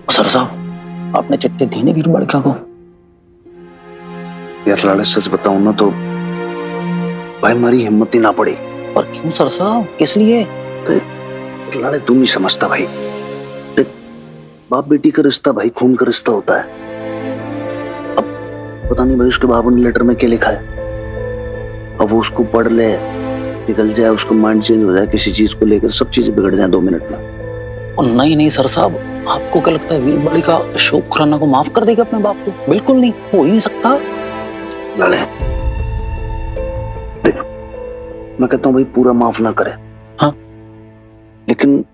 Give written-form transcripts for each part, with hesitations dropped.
Sir साहब, आपने चिट्ठी दी नहीं वीर बालिका को? यार लाले सच बताऊं ना तो भाई हमारी हिम्मत ही ना पड़ी। पर क्यों सर साहब, किस लिए? लाले तू नहीं समझता भाई। देख, बाप बेटी का रिश्ता भाई खून का रिश्ता होता है। अब पता नहीं भाई उसके बाबू ने लेटर में क्या लिखा है। अब वो उसको पढ़ ले, निकल जाए, उसका माइंड चेंज हो जाए किसी चीज को लेकर, सब चीजें बिगड़ जाए 2 मिनट में। नहीं नहीं सर साहब, आपको क्या लगता है वीर बालिका अशोक खुराना को माफ कर देगी अपने बाप को? बिल्कुल नहीं, हो ही नहीं सकता। लाले देख, मैं कहता हूँ भाई पूरा माफ ना करे, हाँ, लेकिन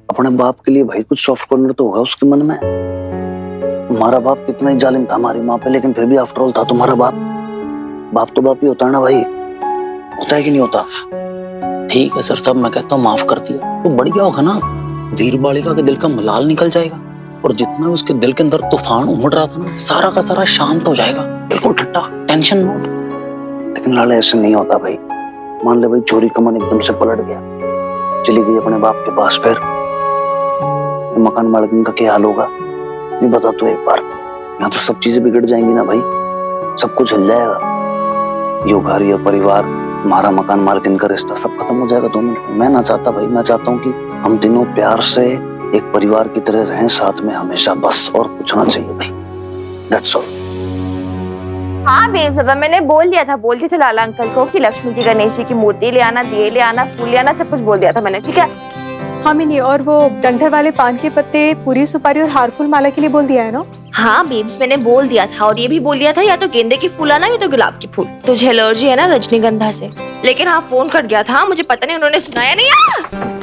अपने बाप के लिए भाई कुछ सॉफ्ट कॉर्नर तो होगा उसके मन में। हमारा बाप कितना ही जालिम था हमारी माँ पे, लेकिन फिर भी आफ्टर ऑल था तुम्हारा बाप। बाप तो बाप ही होता है ना भाई, होता है कि नहीं होता? ठीक है सर साहब, मैं कहता हूँ माफ कर दिया तो बढ़िया होगा ना। वीर बालिका के दिल का मलाल निकल जाएगा और जितना उसके दिल के अंदर तूफान उमड़ रहा था ना, सारा का सारा शांत हो जाएगा, बिल्कुल ठंडा, टेंशन मोड। लेकिन लाले ऐसे नहीं होता भाई। मान ले भाई चोरी का मन एकदम से पलट गया, चली गई अपने बाप के पास, फिर मकान मालिक का क्या हाल होगा? नहीं बता तू एक बार। यहाँ तो सब चीजें बिगड़ जाएंगी ना भाई, सब कुछ हिल जाएगा। यो घर, ये परिवार, हमारा मकान मालिक का रिश्ता सब खत्म हो जाएगा 2 मिनट में। मैं ना चाहता भाई, मैं चाहता हूँ कि हम तीनों प्यार से एक परिवार की तरह रहें साथ में हमेशा, बस और कुछ ना चाहिए भाई। That's all. हाँ बेसबा, मैंने बोल दिया था, बोलती थी लाला अंकल को कि लक्ष्मी जी गणेश जी की मूर्ति ले आना, दिए ले आना, फूल ले आना, सब कुछ बोल दिया था मैंने, ठीक है? हाँ मिनी, और वो डंठल वाले पान के पत्ते, पूरी सुपारी और हार फूल माला के लिए बोल दिया है ना? हाँ बेब्स, मैंने बोल दिया था, और ये भी बोल दिया था या तो गेंदे की फूल आना या तो गुलाब की फूल। तुझे एलर्जी है ना रजनीगंधा से। लेकिन हाँ, फोन कट गया था, मुझे पता नहीं उन्होंने सुनाया नहीं।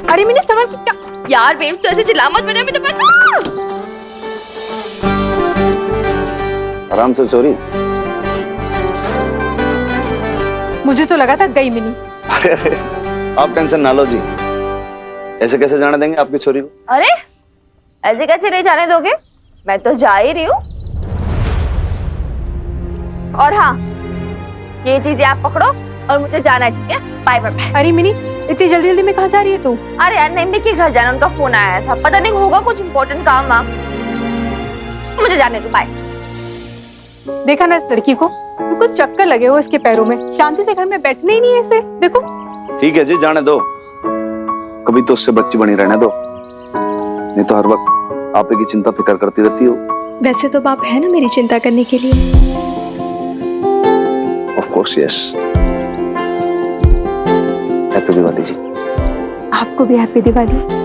अरे मिनी समझ क्या? यार बेब्स, तो ऐसे चिल्ला मत, मैंने अभी तो पता। आराम से चोरी। मुझे तो लगा था गई मिनी। अरे आप टेंशन ना लो जी, ऐसे कैसे जाने देंगे आपकी छोरी को? अरे ऐसे कैसे नहीं जाने दोगे? मैं तो जा ही रही हूँ। और हाँ, ये चीजें आप पकड़ो और मुझे जाना है, ठीक है? Bye bye bye. अरे मिनी, इतनी जल्दी जल्दी में कहाँ जा रही है तू? अरे यार नम्बी के घर जाना, उनका फोन आया था, पता नहीं होगा कुछ इम्पोर्टेंट काम ना, मुझे जाने दो, बाय। देखा ना इस लड़की को, बिल्कुल चक्कर लगे हो इसके पैरों में, शांति से घर में बैठने ही नहीं है ऐसे, देखो। ठीक है जी, जाने दो, कभी तो उससे बच्ची बनी रहने दो, नहीं तो हर वक्त आप की चिंता फिक्र करती रहती हो। वैसे तो बाप है ना मेरी चिंता करने के लिए। Of course yes. Happy Diwali जी। आपको भी हैप्पी दिवाली।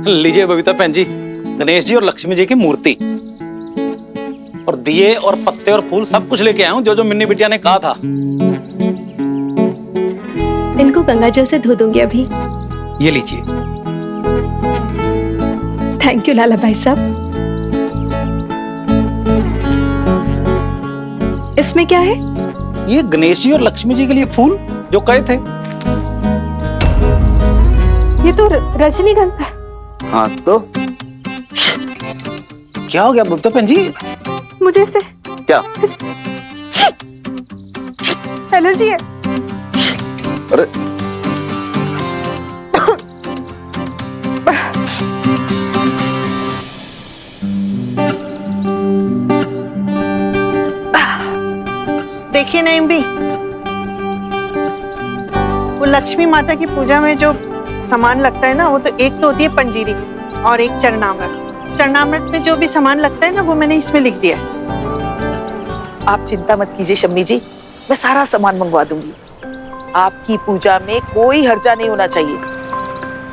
लीजिए बबीता बहन जी, गणेश जी और लक्ष्मी जी की मूर्ति और दिए और पत्ते और फूल सब कुछ लेके आया हूँ, जो जो मिन्नी बिटिया ने कहा था। इनको गंगा जल से धो दूंगी अभी। ये लीजिए। थैंक यू लाला भाई साहब। इसमें क्या है? ये गणेश जी और लक्ष्मी जी के लिए फूल जो कहे थे। ये तो रजनीगंधा। हाँ तो क्या हो गया बबीता बहन जी? मुझे इससे क्या एलर्जी है। अरे देखिए नईम भी, वो लक्ष्मी माता की पूजा में जो सामान लगता है ना, वो तो एक तो होती है पंजीरी और एक चरणामृत। चरणामृत में जो भी सामान लगता है ना, वो मैंने इसमें लिख दिया है। आप चिंता मत कीजिए शम्मी जी, मैं सारा सामान मंगवा दूंगी। आपकी पूजा में कोई हर्जा नहीं होना चाहिए।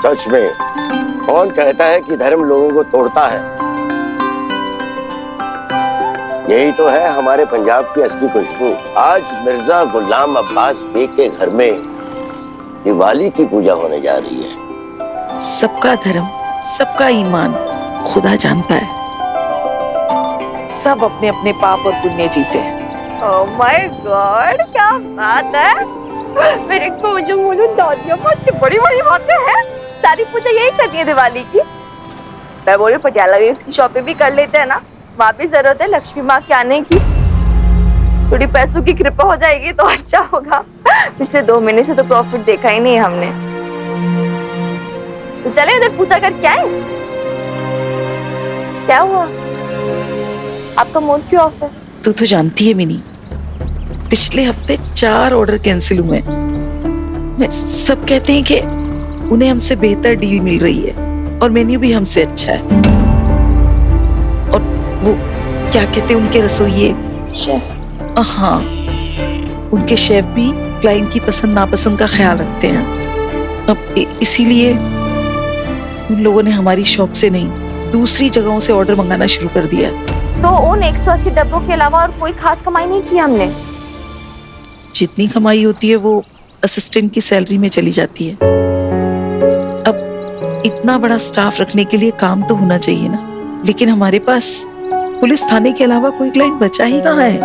सच में कौन कहता है कि धर्म लोगों को तोड़ता है? यही तो है हमारे पंजाब की असली खुशबू। आज मिर्जा गुलाम अब्बास बेग के घर में दिवाली की पूजा होने जा रही है। सबका धर्म, सबका ईमान खुदा जानता है। सब अपने अपने पाप और पुण्य जीते हैं। ओह माय गॉड, क्या बात है। मेरे को जो बोलो दादिया बहुत बड़ी बड़ी बातें हैं। सारी पूजा यही करती है दिवाली की। मैं बोल रही हूँ पटियाला वेव्स की शॉपिंग भी कर लेते हैं ना, वहाँ भी जरूरत है लक्ष्मी माँ के आने की। थोड़ी पैसों की कृपा हो जाएगी तो अच्छा होगा। पिछले 2 महीने से तो प्रॉफिट देखा ही नहीं हमने। तो चले उधर पूजा करके आए। क्या हुआ, आपका मूड क्यों ऑफ है? तू तो जानती है मिनी, पिछले हफ्ते 4 ऑर्डर कैंसिल हुए। सब कहते हैं कि उन्हें हमसे बेहतर डील मिल रही है और मेन्यू भी हमसे अच्छा है। और वो क्या कहते हैं उनके रसोइये, शेफ। हाँ, उनके शेफ भी क्लाइंट की पसंद नापसंद का ख्याल रखते हैं। अब इसीलिए उन लोगों ने हमारी शॉप से नहीं, दूसरी जगहों से ऑर्डर मंगाना शुरू कर दिया है। तो उन 180 डब्बों के अलावा और कोई खास कमाई नहीं की हमने? जितनी कमाई होती है वो असिस्टेंट की सैलरी में चली जाती है। अब इतना बड़ा स्टाफ रखने के लिए काम तो होना चाहिए ना, लेकिन हमारे पास पुलिस थाने के अलावा कोई क्लाइंट बचा ही कहाँ है।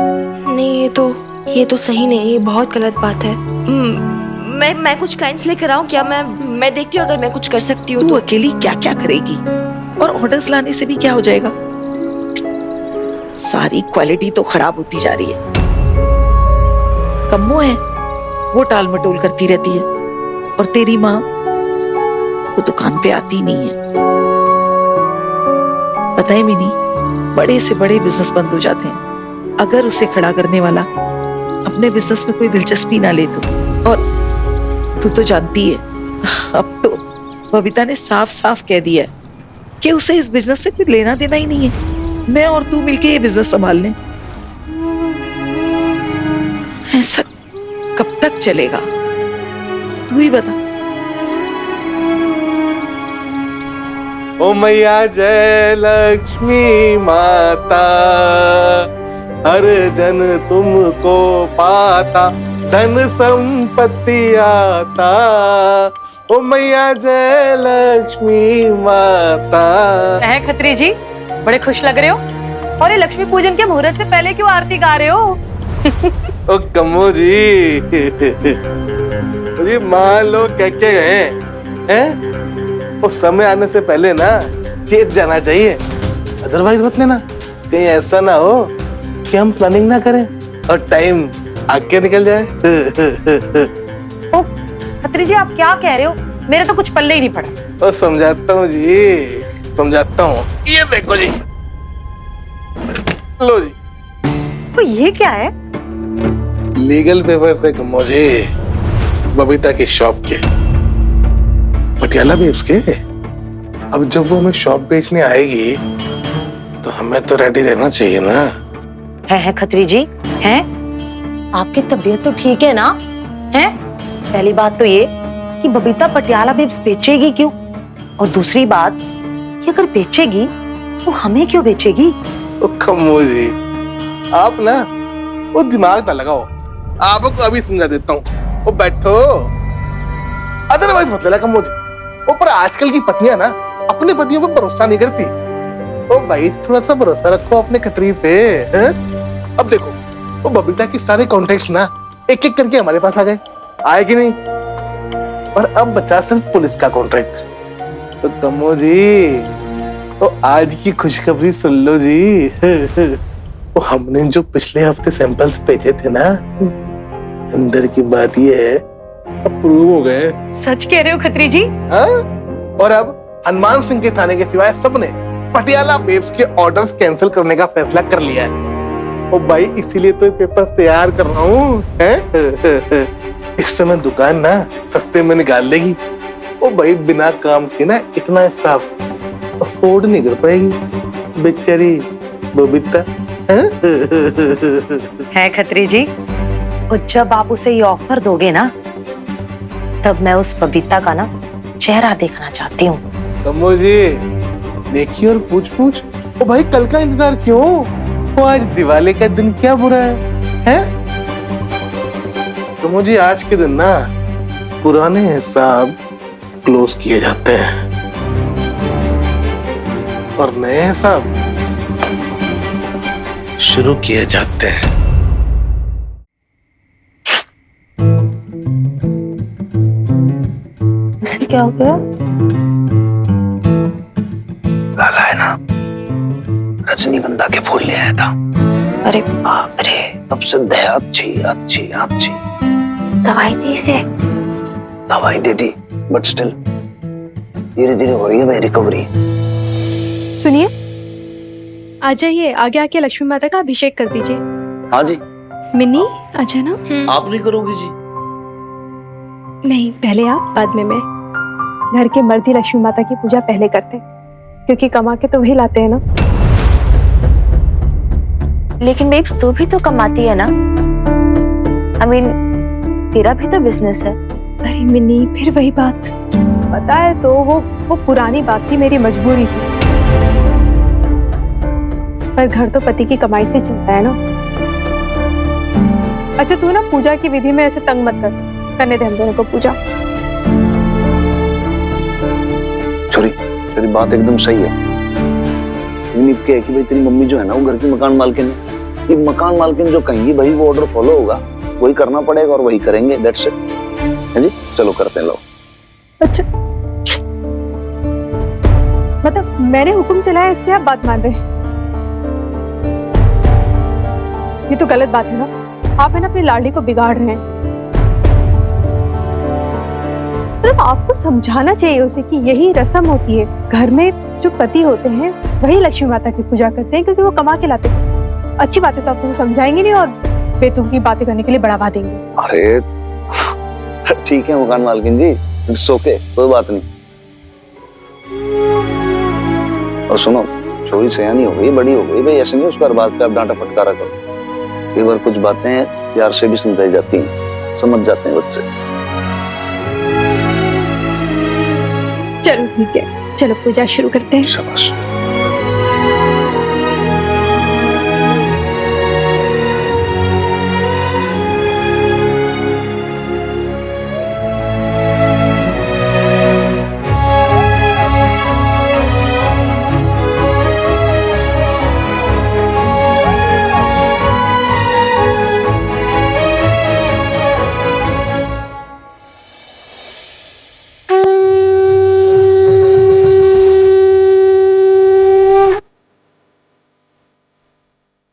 नहीं, ये तो सही नहीं, ये बहुत गलत बात है। मैं कुछ क्लाइंट्स लेकर आऊं क्या? मैं देखती हूँ अगर मैं कुछ कर सकती हूँ। तू अकेली क्या क्या करेगी, और ऑर्डर्स लाने से भी क्या हो जाएगा। सारी क्वालिटी तो खराब होती जा रही है। कम्मो है, वो टाल मटोल करती रहती है, और तेरी माँ वो दुकान पे आती नहीं है। पता है मिनी, बड़े से बड़े बिजनेस बंद हो जाते हैं अगर उसे खड़ा करने वाला अपने बिजनेस में कोई दिलचस्पी ना ले तो। और तू तो जानती है, अब तो बबीता ने साफ साफ कह दिया है कि उसे इस बिजनेस से कुछ लेना देना ही नहीं है। मैं और तू मिलके ये बिजनेस संभाल लें। ऐसा कब तक चलेगा, तू ही बता। ओ मैया जय लक्ष्मी माता, हर जन तुमको पाता, धन संपत्ति आता। ओ मैया जय लक्ष्मी माता। है खत्री जी, बड़े खुश लग रहे हो। और ये लक्ष्मी पूजन के मुहूर्त से पहले क्यों आरती गा रहे हो? ओ कम्मो जी, मान लो क्या क्या गए हैं, उस समय आने से पहले ना चेत जाना चाहिए। अदरवाइज मत लेना, कहीं ऐसा ना हो कि हम प्लानिंग ना करें और टाइम आगे निकल जाए। ओ खत्री जी, आप क्या कह रहे हो? मेरे तो कुछ पल्ले ही नहीं पड़ा। और समझाता हूँ जी, समझाता हूँ। ये देखो जी, लो जी। तो ये क्या है? लीगल पेपर से मुझे बबीता की शॉप के, पटियाला वेव्स के। अब जब वो हमें शॉप बेचने आएगी तो हमें तो रेडी रहना चाहिए ना। है खत्री जी, है आपकी तबीयत तो ठीक है ना? है पहली बात तो ये कि बबीता पटियाला वेव्स बेचेगी क्यों, और दूसरी बात कि अगर बेचेगी तो हमें क्यों बेचेगी? ओ कम्मो जी, आप ना वो दिमाग ना लगाओ, आपको अभी समझा देता हूँ। वो बैठो, अदरवाइज मत लेना कम्मो जी। ऊपर आजकल की पत्नियां ना अपने पतियों पर भरोसा नहीं करती। ओ भाई, थोड़ा सा भरोसा रखो अपने खतरी पे। अब देखो, वो बबीता के सारे कॉन्ट्रैक्ट्स ना एक एक करके हमारे पास आ गए, आए कि नहीं? और अब बचा सिर्फ पुलिस का कॉन्ट्रैक्ट। तो कम्मो जी, तो आज की खुशखबरी सुन लो जी। वो हमने जो पिछले हफ्ते सैंपल्स भेजे थे ना, अंदर की बात ये है, अप्रूव हो गए। सच कह रहे हो खत्री जी? हाँ? और अब हनुमान सिंह के थाने के सिवाय सबने पटियाला वेव्स के ऑर्डर्स कैंसिल करने का फैसला कर लिया है। ओ भाई, इसीलिए तो पेपर्स तैयार कर रहा हूँ। इस समय दुकान ना सस्ते में निकाल लेगी। ओ भाई, बिना काम के ना इतना स्टाफ अफोर्ड नहीं कर पाएगी बेचारी बबीता। है खत्री जी, और जब आप उसे ये ऑफर दोगे ना, तब मैं उस बबीता का ना चेहरा देखना चाहती हूँ। कम्मो जी, देखिए और पूछ। ओ भाई, कल का इंतजार क्यों? वो आज दिवाली का दिन क्या बुरा है? कम्मो जी, आज के दिन ना पुराने हिसाब क्लोज किए जाते हैं और नए हिसाब शुरू किए जाते हैं। फिर क्या हो गया? लाला है ना, रजनीगंधा के फूल ले आया था। अरे बाप रे, तब से देह अच्छी अच्छी अच्छी। दवाई दी इसे? दवाई दे दी, बट स्टिल धीरे धीरे हो रही है भाई रिकवरी। सुनिए, आ जाइए, आगे आके लक्ष्मी माता का अभिषेक कर दीजिए। हाँ जी। मिन्नी आ जाना। आप नहीं करोगी जी? नहीं, पहले आप, बाद में मैं। घर के मर्द ही लक्ष्मी माता की पूजा पहले करते हैं, क्योंकि कमा के तो वही लाते हैं ना। लेकिन बेब्स तू भी तो कमाती है ना? I mean, तेरा भी तो बिजनेस है। अरे मिन्नी, फिर वही बात। पता है तो वो पुरानी बात थी, मेरी मजबूरी थी। पर घर तो पति की कमाई से चलता है ना। अच्छा तू ना पूजा की विधि में ऐसे तंग मत कर, करने दे हम दोनों को पूजा। सॉरी, तेरी बात एकदम सही है। यूनिक है कि भाई तेरी मम्मी जो है ना वो घर की मकान मालकिन है। ये मकान मालकिन जो कहेंगी भाई वो ऑर्डर फॉलो होगा, वही करना पड़ेगा और वही करेंगे। That's it. है जी, चलो करते हैं। लो। अच्छा मतलब मैंने हुक्म चलाया इसलिए आप बात मान रहे हैं? ये तो गलत बात है ना। आप है ना अपनी लाडली को बिगाड़ रहे हैं। मतलब आपको समझाना चाहिए उसे कि यही रस्म होती है। घर में जो पति होते हैं वही लक्ष्मी माता की पूजा करते हैं, क्योंकि वो कमा के लाते हैं। अच्छी बातें तो आपको समझाएंगे नहीं और बेतुकी की बातें करने के लिए बढ़ावा देंगे। अरे ठीक है मकान मालकिन जी, इट्स ओके, कोई बात नहीं। और सुनो, छोरी सयानी हो गई, बड़ी हो गई भाई, ऐसे नहीं उसका हर बात पे आप डांटा फटकारा करो। कई बार कुछ बातें प्यार से भी समझाई जाती हैं, समझ जाते हैं बच्चे। चलो ठीक है, चलो पूजा शुरू करते हैं। शाबाश।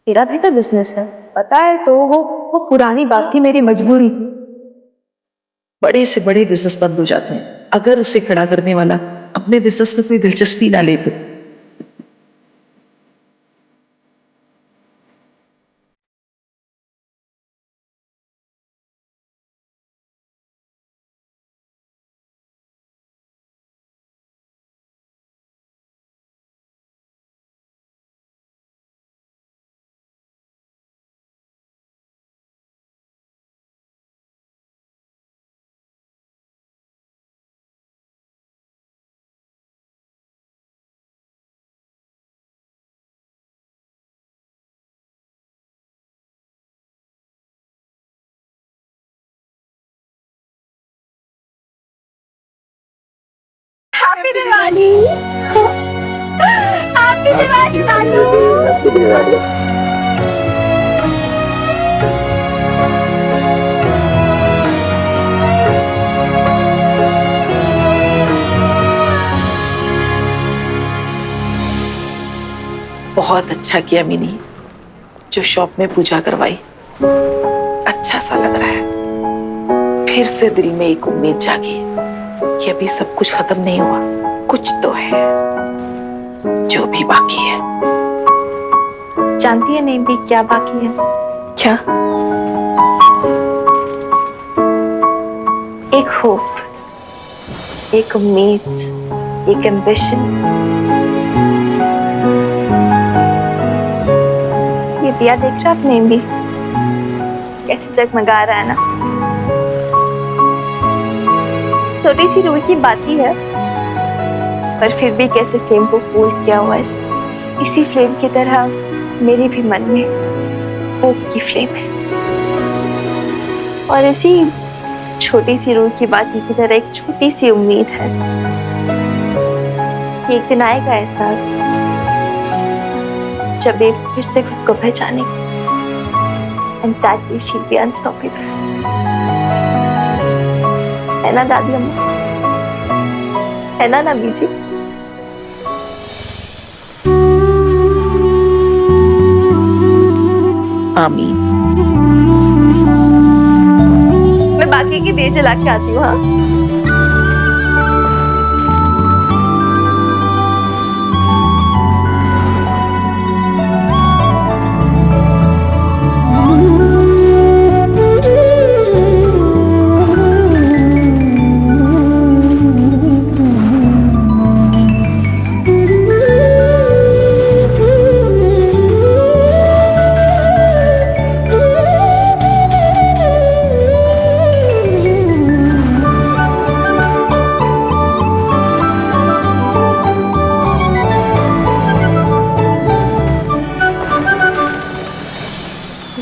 तेरा भी तो बिजनेस है। पता है तो वो पुरानी बात थी, मेरी मजबूरी थी। बड़े से बड़े बिजनेस बंद हो जाते हैं अगर उसे खड़ा करने वाला अपने बिजनेस में कोई दिलचस्पी ना ले तो। Happy Diwali. Happy Diwali Lalu. Happy Diwali. बहुत अच्छा किया मिनी, जो शॉप में पूजा करवाई। अच्छा सा लग रहा है। फिर से दिल में एक उम्मीद जागी कि अभी सब कुछ खत्म नहीं हुआ, कुछ तो है जो भी बाकी है। जानती है नहीं भी क्या बाकी है? क्या? एक होप, एक उम्मीद, एक एम्बिशन। ये दिया देख रहा आपने भी कैसे जगमगा रहा है ना? छोटी सी रूई की बात ही है, पर फिर भी कैसे फ्लेम को कूल किया हुआ है। इसी फ्लेम की तरह मेरे भी मन में होप की फ्लेम है, और इसी छोटी सी रूह की बात की तरह एक छोटी सी उम्मीद है कि एक दिन आएगा ऐसा जब बेब्स फिर से खुद को पहचानेगी, and that day she'll be unstoppable। है ना दादी अम्मा? है ना नबी जी? आमीन। मैं बाकी की दिए जला के आती हूँ। हाँ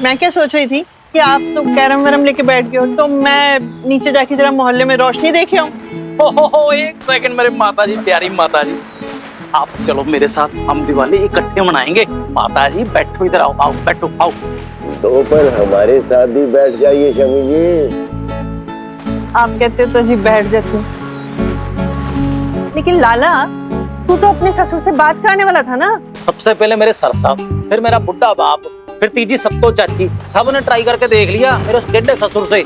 मैं क्या सोच रही थी कि आप तो कैरम वैरम लेके बैठ गए हो, तो मैं नीचे जाके जरा मोहल्ले में रोशनी देखे आऊं। ओहो, एक सेकंड मेरे माता जी, प्यारी माता जी, आप चलो मेरे साथ, हम दिवाली इकट्ठे मनाएंगे। माता जी बैठो, इधर आओ, आओ बैठो, आओ। तो पर हमारे साथ भी बैठ जाइए शमी जी। आप कहते तो जी बैठ जाती हूँ, लेकिन लाला तू तो अपने ससुर से बात कराने वाला था ना। सबसे पहले मेरे सर साहब, फिर मेरा बुढ़ा बाप, फिर तीजी सत्तो चाची, सबने ट्राई करके देख लिया मेरे उस टेढ़े ससुर से,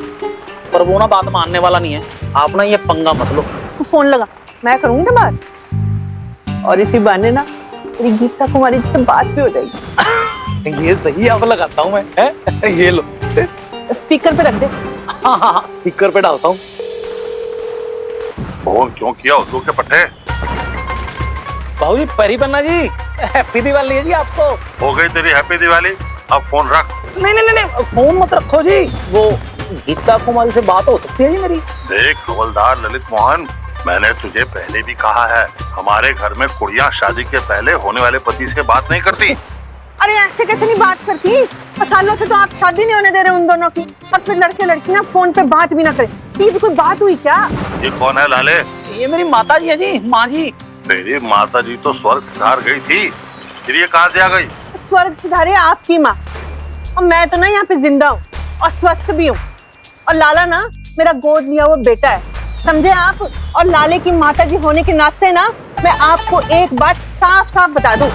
पर वो ना बात मानने वाला नहीं है। आप ना ये पंगा मत लो। तू फोन लगा, मैं करूंगी ना बात, और इसी बहाने ना तेरी गीता कुमारी जी से बात भी हो जाएगी। ये सही, अब लगाता हूँ मैं, है? ये लो, स्पीकर पे रख दे। हाँ हाँ हाँ, स्पीकर पे डालता हूँ। फोन क्यों किया उस के पट्टे? बाबू जी, परी बन्ना जी, हैप्पी दिवाली है जी आपको। हो गई तेरी हैप्पी दिवाली, अब फोन रख। नहीं नहीं नहीं, फोन मत रखो जी, वो गीता कुमारी से बात हो सकती है जी मेरी। देख हवलदार ललित मोहन, मैंने तुझे पहले भी कहा है, हमारे घर में कुड़ियां शादी के पहले होने वाले पति से बात नहीं करती। अरे ऐसे कैसे नहीं बात करती? सालों से तो आप शादी नहीं होने दे रहे उन दोनों की, और फिर लड़के लड़कियां फोन पे बात भी ना करें। ये भी कोई बात हुई क्या? ये कौन है लाले? ये मेरी माता जी है जी, माँ जी। तेरी माता जी तो स्वर्ग सिधार गई थी, फिर ये कहाँ से आ गई? स्वर्ग सिधारे आपकी माँ, और मैं तो ना यहाँ पे जिंदा हूँ और स्वस्थ भी हूँ, और लाला ना मेरा गोद लिया हुआ बेटा है, समझे आप? और लाले की माता जी होने के नाते ना मैं आपको एक बात साफ साफ बता दूं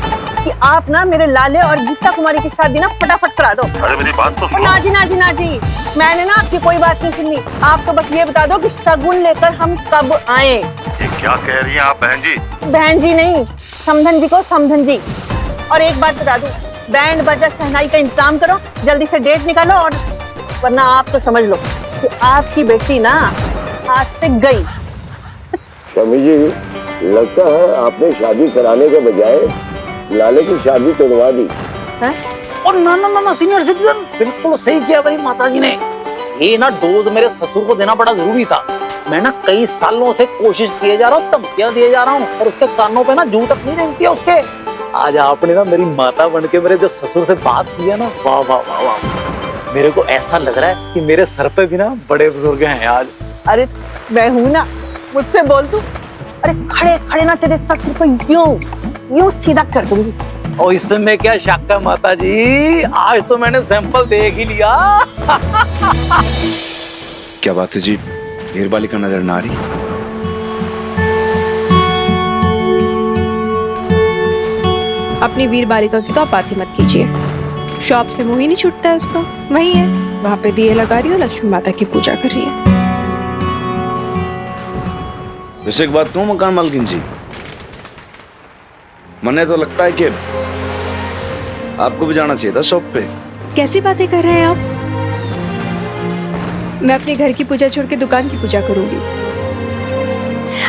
कि आप ना मेरे लाले और गीता कुमारी की शादी ना फटाफट करा दो। अरे मेरी बात तो सुनो। ना जी ना जी ना जी, मैंने ना आपकी कोई बात नहीं सुननी। आप तो बस ये बता दो कि शगुन लेकर हम कब आए। ये क्या कह रही हैं आप बहन जी? बहन जी नहीं, समधन जी को समधन जी। और एक बात बता दूं, बैंड बाजा शहनाई का इंतजाम करो, जल्दी से डेट निकालो, और वरना आप तो समझ लो कि आपकी बेटी ना हाथ से गई। शमी जी, लगता है आपने शादी कराने के बजाय लाले की शादी तोड़वा दी। है? और ना ना ना, सीनियर सिटीजन, बिल्कुल सही किया मेरी माता जी ने। ये ना डोज मेरे ससुर को देना बड़ा जरूरी था। मैं ना कई सालों से कोशिश किए जा रहा हूँ, धमकियां दिए जा रहा हूँ, और उसके कानों पे ना जू तक नहीं रेंगती है उसके। आज आपने ना मेरी माता बनके मेरे जो ससुर से बात की है ना, वाह वाह वाह वाह, मेरे को ऐसा लग रहा है कि मेरे सर पे भी ना बड़े बुजुर्ग हैं आज। अरे मैं हूं ना, मुझसे बोल तू। अरे खड़े खड़े ना तेरे ससुर को यूं सीधा कर दूंगी। और इसमें क्या शक है माता जी, आज तो मैंने सैंपल देख ही लिया। क्या बात है जी, हीरबाली का नजर ना आ रही? अपनी वीर बालिका की तो आप बात ही मत कीजिए। शॉप से मुंह ही नहीं छूटता है उसका, वही है, वहां पे दिए लगा रही हो, लक्ष्मी माता की पूजा कर रही है। वैसे एक बात कहूं मकान मालकिन जी, मने तो लगता है कि आपको भी जाना चाहिए था शॉप पे। कैसी बातें कर रहे हैं आप? मैं अपने घर की पूजा छोड़ के दुकान की पूजा करूंगी।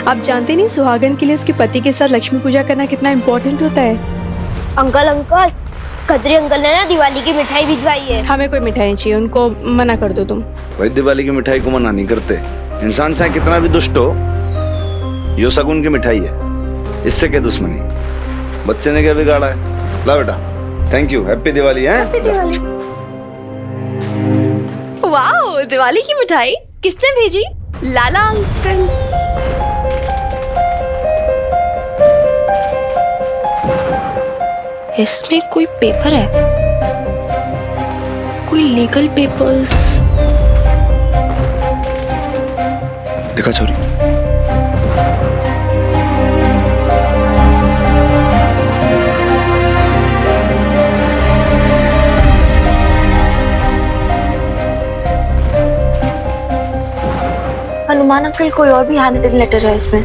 आप जानते नहीं सुहागन के लिए उसके पति के साथ लक्ष्मी पूजा करना कितना इम्पोर्टेंट होता है। अंकल अंकल, खत्री अंकल ने ना दिवाली की मिठाई भिजवाई है। हमें कोई मिठाई नहीं चाहिए, उनको मना कर दो तुम। भाई दिवाली की मिठाई को मना नहीं करते, इंसान चाहे कितना भी दुष्ट हो, यो शगुन की मिठाई है, इससे क्या दुश्मनी? बच्चे ने क्या बिगाड़ा है? ला बेटा, थैंक यू, हैप्पी दिवाली। है वाह, दिवाली की मिठाई किसने भेजी? लाला अंकल। इसमें कोई पेपर है, कोई लीगल पेपर्स। देखा छोरी, नुमान अंकल, कोई और भी हैंड रिटन लेटर है इसमें?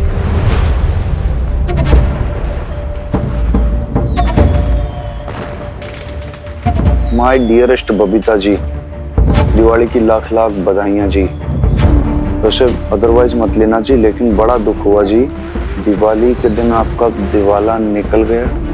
माय डियरेस्ट बबीता जी, दिवाली की लाख लाख बधाइयाँ जी। वैसे अदरवाइज मत लेना जी, लेकिन बड़ा दुख हुआ जी, दिवाली के दिन आपका दिवाला निकल गया।